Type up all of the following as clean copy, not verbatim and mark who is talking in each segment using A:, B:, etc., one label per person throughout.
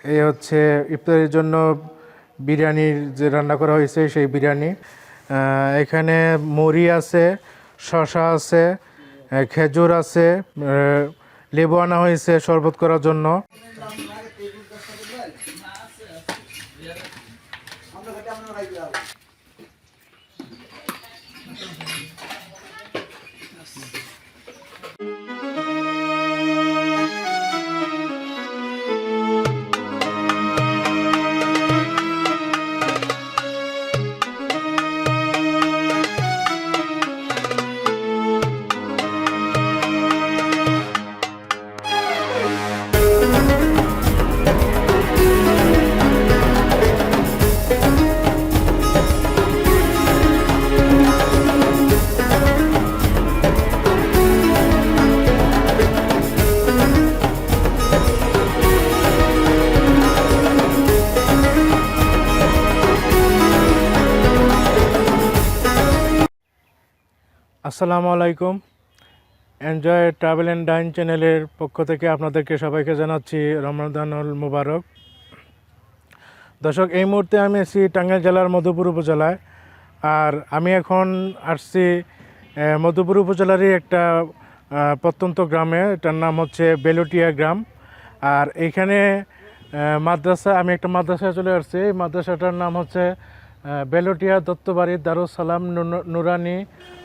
A: এই হচ্ছে ইফতারের জন্য বিরিয়ানির যে রান্না করা হয়েছে সেই বিরিয়ানি। এখানে মুড়ি আছে, শসা আছে, খেজুর আছে, লেবু আনা হয়েছে শরবত করার জন্য। আসসালামু আলাইকুম। এনজয় ট্রাভেল অ্যান্ড ডাইন চ্যানেলের পক্ষ থেকে আপনাদেরকে সবাইকে জানাচ্ছি রমাদানুল মুবারক। দর্শক, এই মুহূর্তে আমি আছি টাঙ্গাইল জেলার মধুপুর উপজেলায়। আর আমি এখন আসছি মধুপুর উপজেলারই একটা প্রত্যন্ত গ্রামে, এটার নাম হচ্ছে বেলুটিয়া গ্রাম। আর এইখানে আমি একটা মাদ্রাসায় চলে আসছি। এই মাদ্রাসাটার নাম হচ্ছে বেলুটিয়া দত্তবাড়ি দারুস সালাম নুরানি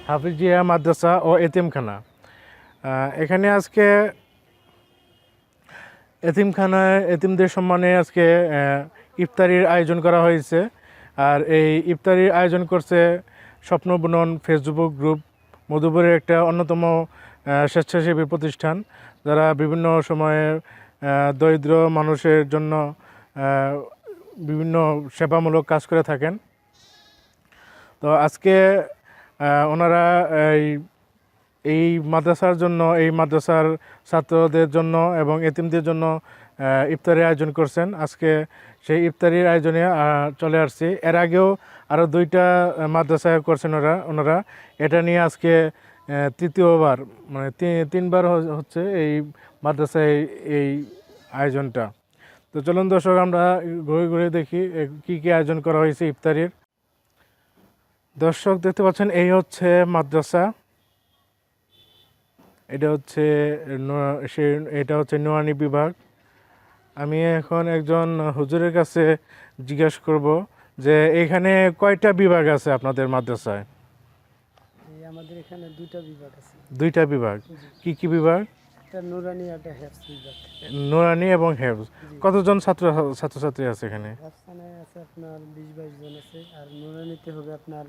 A: হাফিজিয়া মাদ্রাসা ও এতিমখানা। এখানে আজকে এতিমদের সম্মানে আজকে ইফতারির আয়োজন করা হয়েছে। আর এই ইফতারির আয়োজন করছে স্বপ্ন বুনন ফেসবুক গ্রুপ, মধুপুরের একটা অন্যতম স্বেচ্ছাসেবী প্রতিষ্ঠান, যারা বিভিন্ন সময়ে দরিদ্র মানুষের জন্য বিভিন্ন সেবামূলক কাজ করে থাকেন। তো আজকে ওনারা এই মাদ্রাসার জন্য, এই মাদ্রাসার ছাত্রদের জন্য এবং এতিমদের জন্য ইফতারির আয়োজন করছেন। আজকে সেই ইফতারির আয়োজনে চলে আসছি। এর আগেও আরও 2টা মাদ্রাসায় করছেন ওনারা। এটা নিয়ে আজকে তৃতীয়বার, মানে 3বার হচ্ছে এই মাদ্রাসায় এই আয়োজনটা। তো চলুন দর্শক, আমরা ঘুরে ঘুরে দেখি কী কী আয়োজন করা হয়েছে ইফতারির। দর্শক দেখতে পাচ্ছেন, এই হচ্ছে মাদ্রাসা। এটা হচ্ছে নুরানি বিভাগ। আমি এখন একজন হুজুরের কাছে জিজ্ঞাসা করব যে এখানে কয়টা বিভাগ আছে আপনাদের মাদ্রাসায়?
B: আমাদের এখানে 2টা বিভাগ আছে।
A: 2টা বিভাগ? কি কি বিভাগ?
B: একটা নুরানি আর একটা হেফজ বিভাগ।
A: নুরানি এবং হেফজ। কতজন ছাত্রছাত্রী আছে এখানে?
B: হেফজখানে আছে আপনার 20-22 জন আছে, আর নুরানিতে হবে আপনার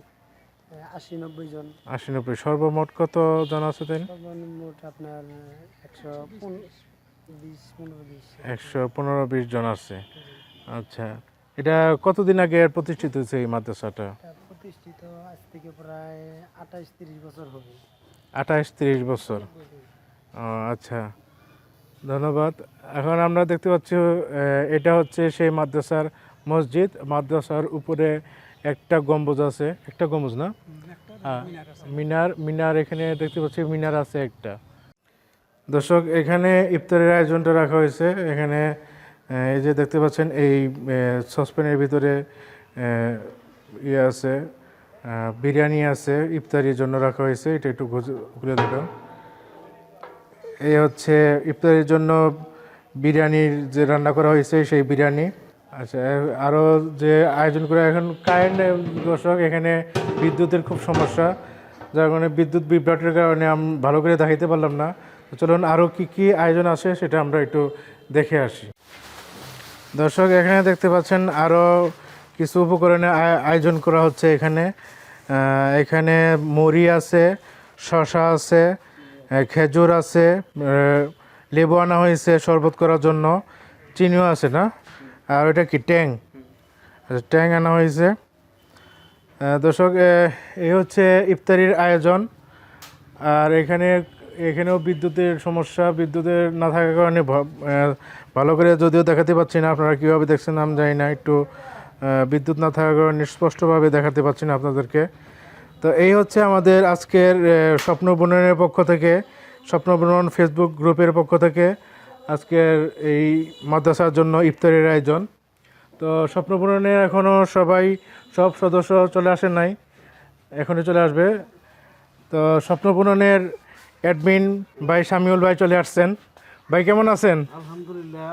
B: 80-90 জন।
A: 80-90। সর্বমোট কত জন আছে তাই?
B: সর্বমোট আপনার
A: 115-20 জন আছে। আচ্ছা, এটা কতদিন আগে প্রতিষ্ঠিত হয়েছে এই মাদ্রাসাটা?
B: প্রতিষ্ঠিত আজ থেকে প্রায় 28-30 বছর হবে।
A: 28-30 বছর। আচ্ছা, ধন্যবাদ। এখন আমরা দেখতে পাচ্ছি এটা হচ্ছে সেই মাদ্রাসার মসজিদ। মাদ্রাসার উপরে একটা গম্বুজ আছে, একটা গম্বুজ না, মিনার এখানে দেখতে পাচ্ছি, মিনার আছে একটা। দর্শক, এখানে ইফতারের আয়োজনটা রাখা হয়েছে। এখানে এই যে দেখতে পাচ্ছেন, এই সসপ্যানের ভিতরে ইয়ে আছে, বিরিয়ানি আছে, ইফতারির জন্য রাখা হয়েছে। এটা একটু খুলে দেখো। এই হচ্ছে ইফতারের জন্য বিরিয়ানির যে রান্না করা হয়েছে সেই বিরিয়ানি। আচ্ছা, আরও যে আয়োজন করে, এখন কারেন্ট দর্শক, এখানে বিদ্যুতের খুব সমস্যা, যার কারণে বিদ্যুৎ বিভ্রাটের কারণে আমি ভালো করে দেখাইতে পারলাম না। চলুন আরও কি কি আয়োজন আছে সেটা আমরা একটু দেখে আসি। দর্শক, এখানে দেখতে পাচ্ছেন আরও কিছু উপকরণে আয়োজন করা হচ্ছে। এখানে মুড়ি আছে, শসা আছে, খেজুর আছে, লেবু আনা হয়েছে শরবত করার জন্য, চিনিও আছে না, আর ওটা কি ট্যাং? ট্যাং আনা হয়েছে। দর্শক, এই হচ্ছে ইফতারির আয়োজন। আর এখানেও বিদ্যুতের সমস্যা, বিদ্যুতের না থাকার কারণে ভালো করে যদিও দেখাতে পাচ্ছি না। আপনারা কীভাবে দেখছেন আমি জানি না, একটু বিদ্যুৎ না থাকার কারণে স্পষ্টভাবে দেখাতে পাচ্ছি না আপনাদেরকে। তো এই হচ্ছে আমাদের আজকের স্বপ্ন বুননের পক্ষ থেকে, স্বপ্ন বুনন ফেসবুক গ্রুপের পক্ষ থেকে আজকের এই মাদ্রাসার জন্য ইফতারের আয়োজন। তো স্বপ্ন পূরণে এখনও সব সদস্য চলে আসেন নাই, এখনই চলে আসবে। তো স্বপ্ন পূরণের অ্যাডমিন ভাই শামিউল ভাই চলে আসছেন। ভাই কেমন আছেন?
B: আলহামদুলিল্লাহ।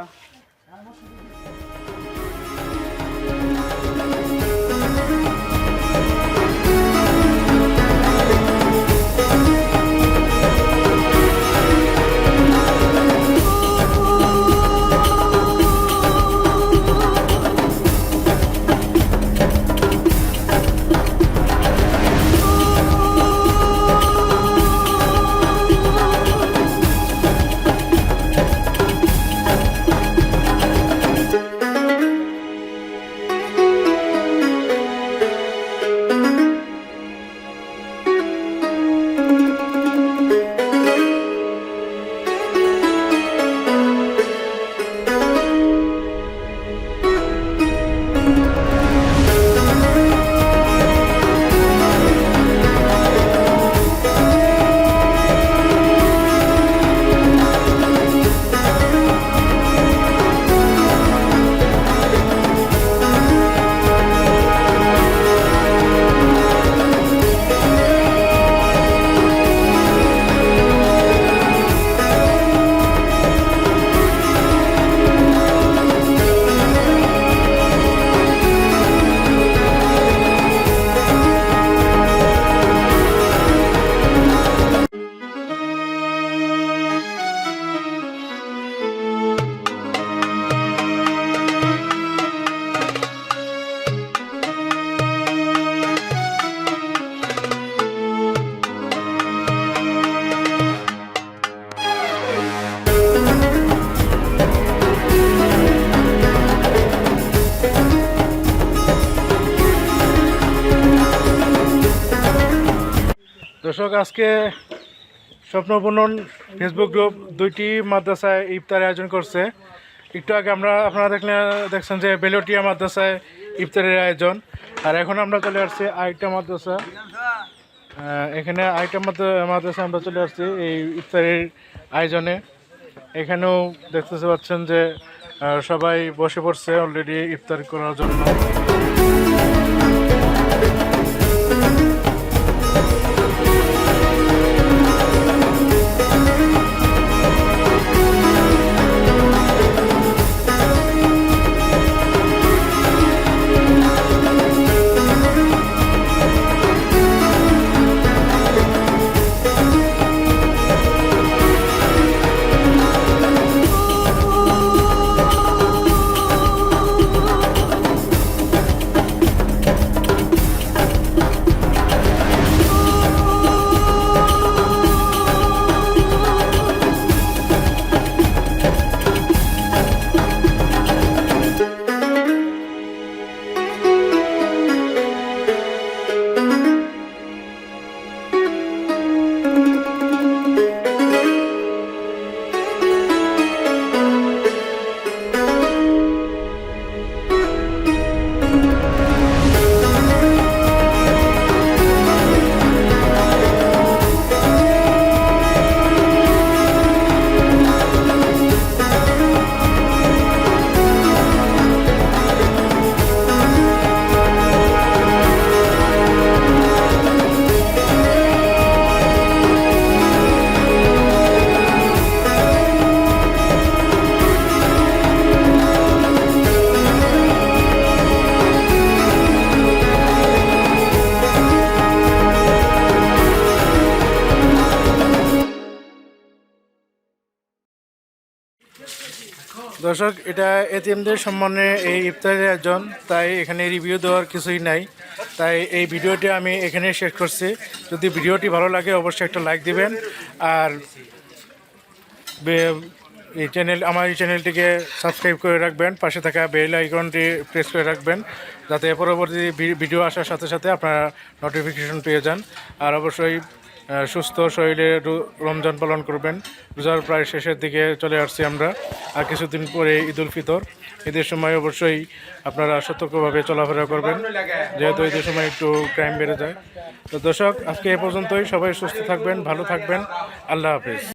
A: দর্শক, আজকে স্বপ্নপূরণ ফেসবুক গ্রুপ 2টি মাদ্রাসায় ইফতার আয়োজন করছে। একটু আগে আপনারা দেখছেন যে বেলোটিয়া মাদ্রাসায় ইফতারের আয়োজন। আর এখন আমরা চলে আসছি আরেকটা মাদ্রাসা, এখানে আরেকটা মাদ্রাসা আমরা চলে আসছি এই ইফতারের আয়োজনে। এখানেও দেখতে পাচ্ছেন যে সবাই বসে পড়ছে অলরেডি ইফতার করার জন্য। দর্শক, এটা এতিমদের সম্মানে এই ইফতারের আয়োজন, তাই এখানে রিভিউ দেওয়ার কিছুই নাই। তাই এই ভিডিওটি আমি এখানে শেষ করছি। যদি ভিডিওটি ভালো লাগে অবশ্যই একটা লাইক দিবেন, আর আমার এই চ্যানেলটিকে সাবস্ক্রাইব করে রাখবেন, পাশে থাকা বেল আইকনটি প্রেস করে রাখবেন, যাতে পরবর্তী ভিডিও আসার সাথে সাথে আপনারা নোটিফিকেশন পেয়ে যান। আর অবশ্যই সুস্থ শরীরে রমজান পালন করবেন। রোজার প্রায় শেষের দিকে চলে আসছি আমরা, আর কিছুদিন পরে ঈদুল ফিতর। ঈদের সময় অবশ্যই আপনারা সতর্কভাবে চলাফেরা করবেন, যেহেতু ঈদের সময় একটু ক্রাইম বেড়ে যায়। তো দর্শক, আজকে এ পর্যন্তই। সবাই সুস্থ থাকবেন, ভালো থাকবেন। আল্লাহ হাফেজ।